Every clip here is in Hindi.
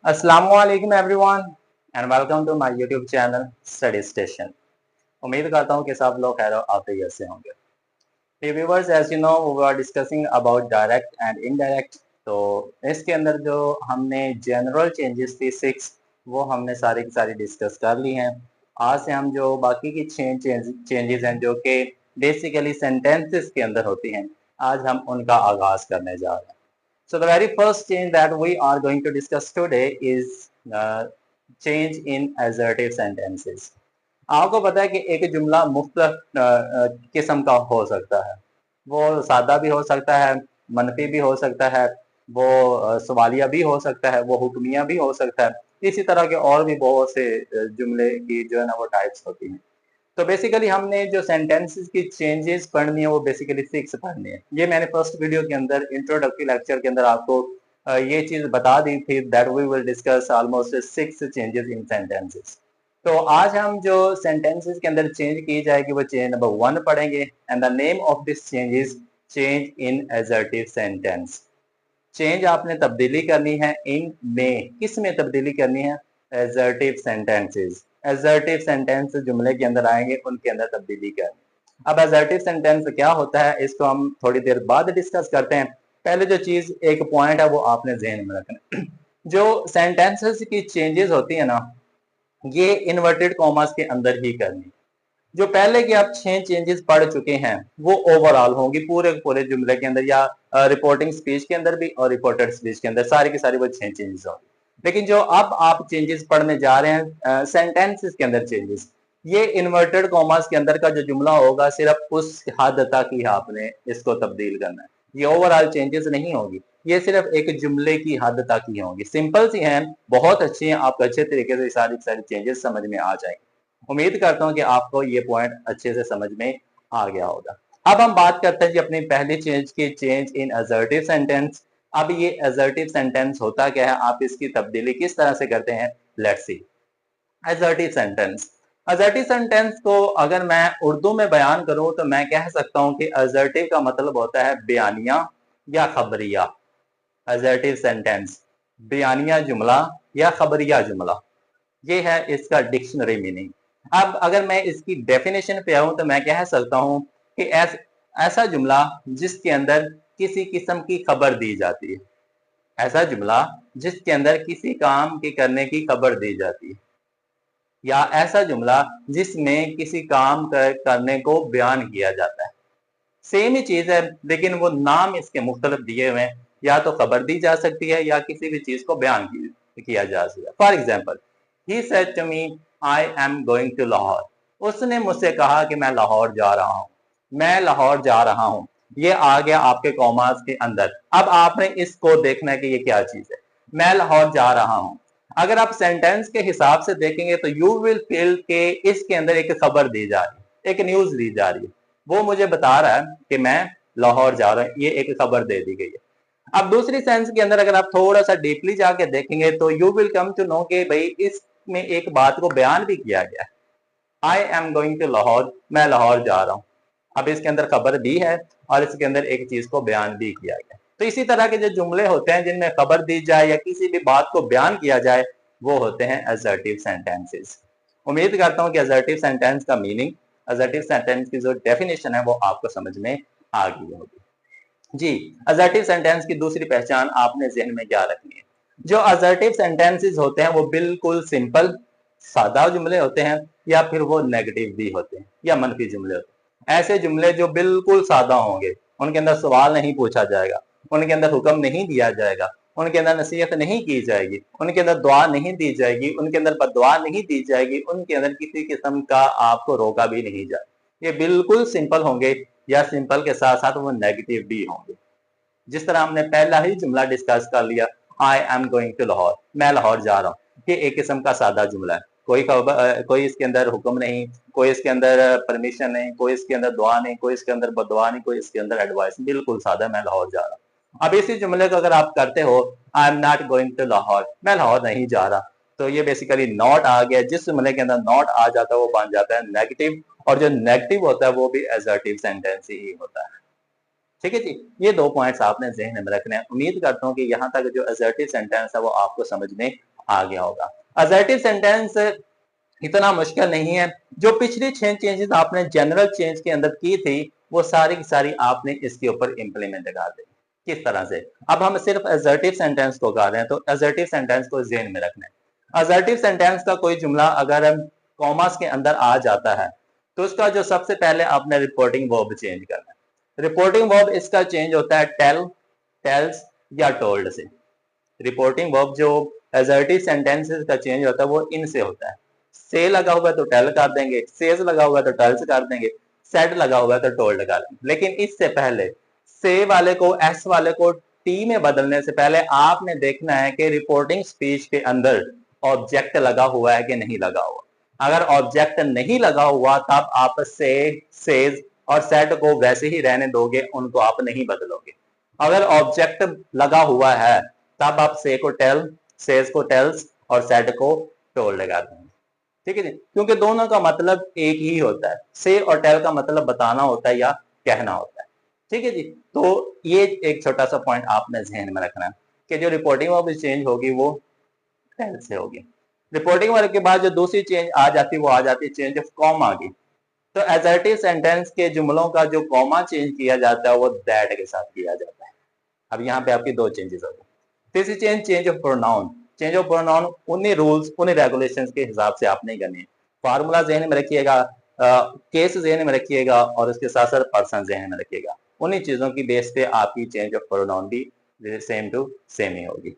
अस्सलामुअलैकुम everyone and welcome to my YouTube channel study station. उम्मीद करता हूँ कि सब लोग खैर आफियत से होंगे। Dear viewers, as you know, we are discussing about direct and indirect। तो इसके अंदर जो हमने जनरल चेंजेस थी 6 वो हमने सारी की सारी डिस्कस कर ली हैं। आज से हम जो बाकी की चेंजेस हैं जो कि बेसिकली सेंटेंसेस के अंदर होती हैं, आज हम उनका आगाज करने जा रहे हैं। So the very first change that we are going to discuss today is change in assertive sentences। आपको पता है कि एक जुमला मुख्तलिफ किस्म का हो सकता है। वो सादा भी हो सकता है, मनफी भी हो सकता है, वो सवालिया भी हो सकता है, वो हुक्मिया भी हो सकता है। इसी तरह के और भी बहुत से जुमले की जो है ना वो टाइप्स होती हैं। तो बेसिकली हमने जो सेंटेंसेस की चेंजेस पढ़नी है वो बेसिकली 6 पढ़नी है। ये मैंने फर्स्ट वीडियो के अंदर इंट्रोडक्टरी लेक्चर के अंदर आपको ये चीज बता दी थी that we will discuss almost 6 changes in sentences. तो आज हम जो सेंटेंसेस के अंदर चेंज की जाएगी वो चेंज नंबर 1 पढ़ेंगे and the name of this change is change in assertive sentence. Change आपने तब्दीली करनी है इन में, किस में तब्दीली करनी है? Assertive sentences. असर्टिव सेंटेंस जुमले के अंदर आएंगे, उनके अंदर तब्दीली करनी। अब असर्टिव सेंटेंस क्या होता है इसको हम थोड़ी देर बाद डिस्कस करते हैं। पहले जो चीज एक पॉइंट है वो आपने ज़हन में रखना। जो सेंटेंसेस की चेंजेस होती है ना, ये इन्वर्टेड कॉमास के अंदर ही करनी। जो पहले की आप 6 चेंजेस पढ़ चुके हैं वो ओवरऑल होंगी पूरे पूरे जुमले के अंदर या रिपोर्टिंग स्पीच के अंदर भी और रिपोर्टेड स्पीच के अंदर सारी की सारी वो 6 चेंजेस होंगी। लेकिन जो अब आप चेंजेस पढ़ने जा रहे हैं सेंटेंसेस के अंदर चेंजेस, ये इन्वर्टेड कॉमास के अंदर का जो जुमला होगा सिर्फ उस हद तक ही आपने इसको तब्दील करना है। ये ओवरऑल चेंजेस नहीं होगी, ये सिर्फ एक जुमले की हद तक ही होंगी। सिंपल सी हैं, बहुत अच्छी हैं, आपको अच्छे तरीके से सारी चेंजेस समझ में आ जाएंगे। उम्मीद करता हूं कि आपको ये पॉइंट अच्छे से समझ में आ गया होगा। अब हम बात करते हैं जी अपनी पहली चेंज की, चेंज इन असर्टिव सेंटेंस। अब ये असर्टिव सेंटेंस होता क्या है, आप इसकी तब्दीली किस तरह से करते हैं, let's see. Assertive sentence, assertive sentence को अगर मैं उर्दू में बयान करूं तो मैं कह सकता हूं कि असर्टिव का मतलब होता है बयानिया या खबरिया। असर्टिव सेंटेंस बयानिया जुमला या खबरिया जुमला, ये है इसका डिक्शनरी मीनिंग। अब अगर मैं इसकी डेफिनेशन पे आऊं तो मैं कह सकता हूं कि ऐसा जुमला जिसके अंदर किसी किस्म की खबर दी जाती है। ऐसा जुमला जिसके अंदर किसी काम के करने की खबर दी जाती है, या ऐसा जुमला जिसमें किसी काम करने को बयान किया जाता है। सेम ही चीज है लेकिन वो नाम इसके मुख्तलिफ दिए हुए हैं। या तो खबर दी जा सकती है या किसी भी चीज को बयान किया जा सकता है। For example, he said to me I am going to Lahore. उसने मुझसे कहा कि मैं लाहौर जा रहा हूँ। मैं लाहौर जा रहा हूँ, ये आ गया आपके कॉमास के अंदर। अब आपने इसको देखना है कि ये क्या चीज है। मैं लाहौर जा रहा हूँ, अगर आप सेंटेंस के हिसाब से देखेंगे तो यू विल फील के इसके अंदर एक खबर दी जा रही है, एक न्यूज दी जा रही है। वो मुझे बता रहा है कि मैं लाहौर जा रहा हूँ, ये एक खबर दे दी गई है। अब दूसरी सेंस के अंदर अगर आप थोड़ा सा डीपली जाके देखेंगे तो you will come to know कि भाई इसमें एक बात को बयान भी किया गया है। I am going to Lahore, मैं लाहौर जा रहा हूँ। अब इसके अंदर खबर दी है और इसके अंदर एक चीज को बयान भी किया गया। तो इसी तरह के जो जुमले होते हैं जिनमें खबर दी जाए या किसी भी बात को बयान किया जाए वो होते हैं असर्टिव सेंटेंसेस। उम्मीद करता हूं कि असर्टिव सेंटेंस का मीनिंग, असर्टिव सेंटेंस की जो डेफिनेशन है वो आपको समझ में आ गई होगी। जी, असर्टिव सेंटेंस की दूसरी पहचान आपने जहन में क्या रखनी है। जो असर्टिव सेंटेंसेस होते हैं वो बिल्कुल सिंपल सादा जुमले होते हैं, या फिर वो नेगेटिव भी होते हैं या मनफी जुमले होते हैं। ऐसे जुमले जो बिल्कुल सादा होंगे, उनके अंदर सवाल नहीं पूछा जाएगा, उनके अंदर हुक्म नहीं दिया जाएगा, उनके अंदर नसीहत नहीं की जाएगी, उनके अंदर दुआ नहीं दी जाएगी, उनके अंदर बददुआ नहीं दी जाएगी, उनके अंदर किसी किस्म का आपको रोका भी नहीं जाएगा। ये बिल्कुल सिंपल होंगे, या सिंपल के साथ साथ वो नेगेटिव भी होंगे। जिस तरह हमने पहला ही जुमला डिस्कस कर लिया, I am going to Lahore, मैं लाहौर जा रहा हूँ, ये एक किस्म का सादा जुमला है। कोई इसके अंदर हुक्म नहीं, कोई इसके अंदर परमिशन नहीं, कोई इसके अंदर दुआ नहीं, कोई इसके अंदर बददुआ नहीं, कोई इसके अंदर एडवाइस, बिल्कुल सादा, मैं लाहौर जा रहा हूँ। अब इसी जुमले को अगर आप करते हो, I am not going to Lahore, मैं लाहौर नहीं जा रहा, तो ये बेसिकली नॉट आ गया। जिस जुमले के अंदर नॉट आ जाता है वो बन जाता है नेगेटिव, और जो नेगेटिव होता है वो भी असर्टिव सेंटेंस ही होता है। ठीक है जी, ये 2 पॉइंट्स आपने ज़हन में रखने हैं। उम्मीद करता हूँ कि यहाँ तक जो असर्टिव सेंटेंस है वो आपको समझ में आ गया होगा। असर्टिव सेंटेंस इतना मुश्किल नहीं है। जो पिछली 6 चेंजेस आपने जनरल चेंज के अंदर की थी वो सारी की सारी आपने इसके ऊपर इंप्लीमेंट कर दी। किस तरह से? अब हम सिर्फ असर्टिव सेंटेंस को कर रहे हैं, तो असर्टिव सेंटेंस को ज़हन में रखना है। असर्टिव सेंटेंस का कोई जुमला अगर हम कॉमास के अंदर आ जाता है तो उसका जो सबसे पहले आपने रिपोर्टिंग वर्ब चेंज करना है। रिपोर्टिंग वर्ब इसका चेंज होता है टेल, टेल्स या टोल्ड से। रिपोर्टिंग वर्ब जो असर्टिव सेंटेंसेस का चेंज होता है वो इनसे होता है। से लगा हुआ तो टेल कर देंगे, सेज लगा हुआ तो टेल्स कर देंगे, सेड लगा हुआ तो टोल्ड कर देंगे। लेकिन इससे पहले से वाले को एस वाले को टी में बदलने से पहले आपने देखना है कि रिपोर्टिंग स्पीच के अंदर ऑब्जेक्ट लगा हुआ है कि नहीं लगा हुआ। अगर ऑब्जेक्ट नहीं लगा हुआ तब आप से, सेज और सेड को वैसे ही रहने दोगे, उनको आप नहीं बदलोगे। अगर ऑब्जेक्ट लगा हुआ है तब आप से को टेल, सेज को टेल्स और सेड को टोल्ड कर देंगे। ठीक है जी, क्योंकि दोनों का मतलब एक ही होता है। से और टेल का मतलब बताना होता है या कहना होता है। ठीक है जी, तो ये एक छोटा सा पॉइंट आपने ध्यान में रखना है कि जो रिपोर्टिंग वर्ब चेंज होगी वो टेल से होगी। रिपोर्टिंग वर्ब के बाद जो दूसरी चेंज आ जाती है वो आ जाती है चेंज ऑफ कॉमा की। तो असर्टिव सेंटेंस के जुमलों का जो कॉमा चेंज किया जाता है वो दैट के साथ किया जाता है। अब यहाँ पे आपकी दो चेंजेस होगी। तीसरी change, change of pronoun. Change of pronoun उन्हीं रूल्स, उन्हीं रेगुलेशंस के हिसाब से आप नहीं करनी है। फार्मूला जहन में रखिएगा, केस जहन में रखिएगा और उसके साथ साथ पर्सन जहन में रखिएगा। उन्हीं चीजों की बेस पे आपकी चेंज ऑफ प्रोनाउन भी सेम टू सेम ही होगी।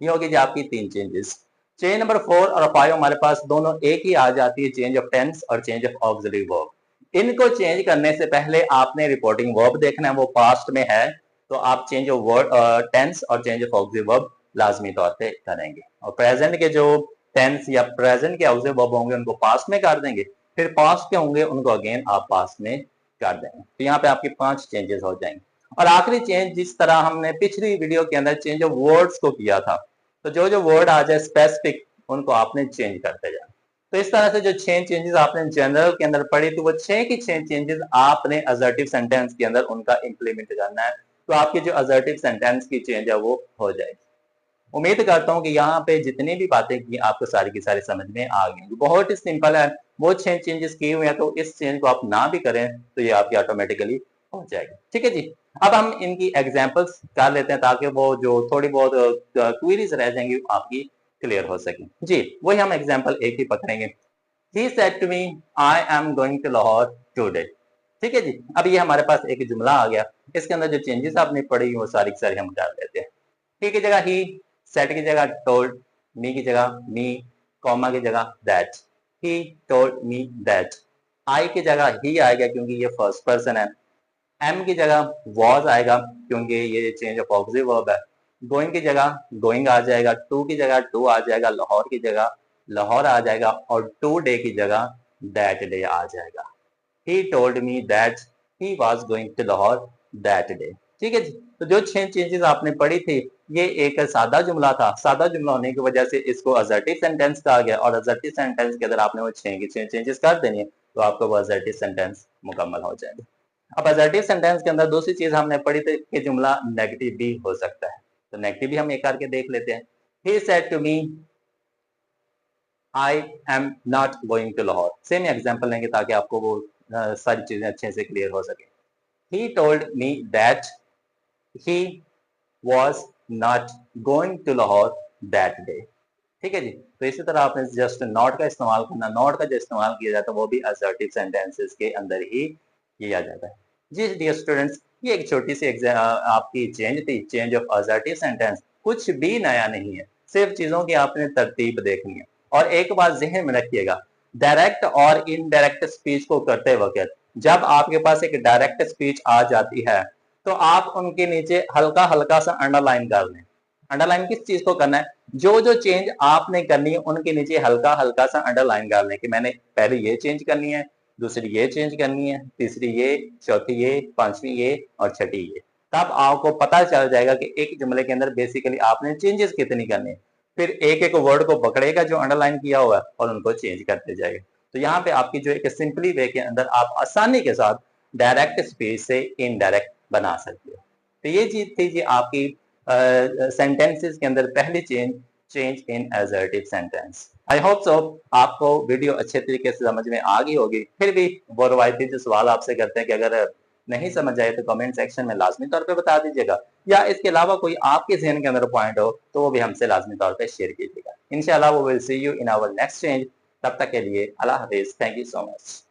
ये होगी जी आपकी 3 चेंजेस। चेंज नंबर 4 और 5 हमारे पास दोनों एक ही आ जाती है, चेंज ऑफ टेंस और चेंज ऑफ ऑक्सिलरी वर्ब। इनको चेंज करने से पहले आपने रिपोर्टिंग वर्ब देखना है वो पास्ट में है तो आप चेंज ऑफ वर्ड टेंस और चेंज ऑफ ऑक्सिलरी वर्ब लाजमी तौर पे करेंगे। और प्रेजेंट के जो टेंस या प्रेजेंट के ऑक्सिलरी वर्ब होंगे उनको पास्ट में कर देंगे, फिर पास्ट के होंगे उनको अगेन आप पास्ट में कर देंगे। तो यहाँ पे आपकी 5 चेंजेस हो जाएंगे। और आखिरी चेंज, जिस तरह हमने पिछली वीडियो के अंदर चेंज ऑफ वर्ड्स को किया था, तो जो जो वर्ड आ जाए स्पेसिफिक उनको आपने चेंज करते जाना। तो इस तरह से जो 6 चेंजेस आपने जनरल के अंदर पढ़ी तो वो 6 की 6 चेंजेस आपने असर्टिव सेंटेंस के अंदर उनका इंप्लीमेंट करना है। तो आपकी जो असर्टिव सेंटेंस की चेंज है वो हो जाएगी। उम्मीद करता हूँ कि यहाँ पे जितनी भी बातें की आपको सारी की सारी समझ में आ गई। बहुत ही सिंपल है, वो 6 चेंजेस किए हुए हैं तो इस चेंज को आप ना भी करें तो ये आपकी ऑटोमेटिकली हो जाएगी। ठीक है जी, अब हम इनकी एग्जांपल्स कर लेते हैं ताकि वो जो थोड़ी बहुत क्वेरीज रह जाएंगी आपकी क्लियर हो सके। जी, वही हम एग्जांपल एक ही पकड़ेंगे। He said to me, I am going to Lahore today. ठीक है जी, अब ये हमारे पास एक जुमला आ गया। इसके अंदर जो चेंजेस आपने पढ़ी वो सारी की सारी हम कर लेते हैं। ही की जगह ही, सेट की जगह टोल्ड, मी की जगह मी, कॉमा की जगह that. He told me that. I की जगह ही आएगा क्योंकि ये फर्स्ट पर्सन है। एम की जगह वॉज आएगा क्योंकि ये चेंज ऑफ ऑक्सिलरी वर्ब है। गोइंग की जगह गोइंग आ जाएगा, टू की जगह टू आ जाएगा, लाहौर की जगह लाहौर आ जाएगा और टू डे की जगह दैट डे आ जाएगा। He told me that he was going to Lahore that day. ठीक है जी, तो जो 6 चेंजेस आपने पढ़ी थी ये एक सादा जुमला था। सादा जुमला होने की वजह से इसको असर्टिव सेंटेंस कहा गया और असर्टिव सेंटेंस के अंदर आपने वो 6 की 6 चेंजेस कर देनी है तो आपका वो असर्टिव सेंटेंस मुकम्मल हो जाएगा। अब असर्टिव सेंटेंस के अंदर दूसरी चीज हमने पढ़ी थी कि जुमला नेगेटिव भी हो सकता है, तो नेगेटिव भी हम एक करके देख लेते हैं। He said to me I am not going to Lahore. Same example लेंगे ताकि आपको वो सारी चीजें अच्छे से क्लियर हो सके। He told me that he was not going to Lahore that day. ठीक है जी, तो इसी तरह आपने जस्ट नॉट का इस्तेमाल करना। नॉट का जो इस्तेमाल किया जाता है वो भी असर्टिव सेंटेंसेस के अंदर ही किया जाता है। जी डियर स्टूडेंट्स, ये एक छोटी सी आपकी चेंज थी, चेंज ऑफ असर्टिव सेंटेंस। कुछ भी नया नहीं है, सिर्फ चीजों की आपने तरतीब देखनी है। और एक बात जहन में रखिएगा, डायरेक्ट और इनडायरेक्ट स्पीच को करते वक्त जब आपके पास एक डायरेक्ट स्पीच आ जाती है तो आप उनके नीचे हल्का हल्का सा अंडरलाइन कर लें। अंडरलाइन किस चीज को करना है? जो जो चेंज आपने करनी है उनके नीचे हल्का हल्का सा अंडरलाइन कर लें कि मैंने पहले ये चेंज करनी है, दूसरी ये चेंज करनी है, तीसरी ये, चौथी ये, पांचवी ये और छठी ये। तब आपको पता चल जाएगा कि एक जुमले के अंदर बेसिकली आपने चेंजेस कितनी करनी है। फिर एक एक वर्ड को पकड़ेगा जो अंडरलाइन किया हुआ है और उनको चेंज करते जाएगा। तो यहाँ पे आपकी जो एक सिंपली वे के अंदर आप आसानी के साथ डायरेक्ट स्पीच से इनडायरेक्ट बना सकते हो। तो ये चीज थी जी आपकी सेंटेंसेस के अंदर पहली change change in assertive sentence. I hope so आपको वीडियो अच्छे तरीके से समझ में आ गई होगी। फिर भी वो रवायती जो सवाल आपसे करते हैं कि अगर नहीं समझ आए तो कमेंट सेक्शन में लाजमी तौर पे बता दीजिएगा, या इसके अलावा कोई आपके जहन के अंदर पॉइंट हो तो वो भी हमसे लाजमी तौर पे शेयर कीजिएगा। इंशाल्लाह we will see you in our next change. तब तक के लिए अल्लाह हाफिज। Thank you so much.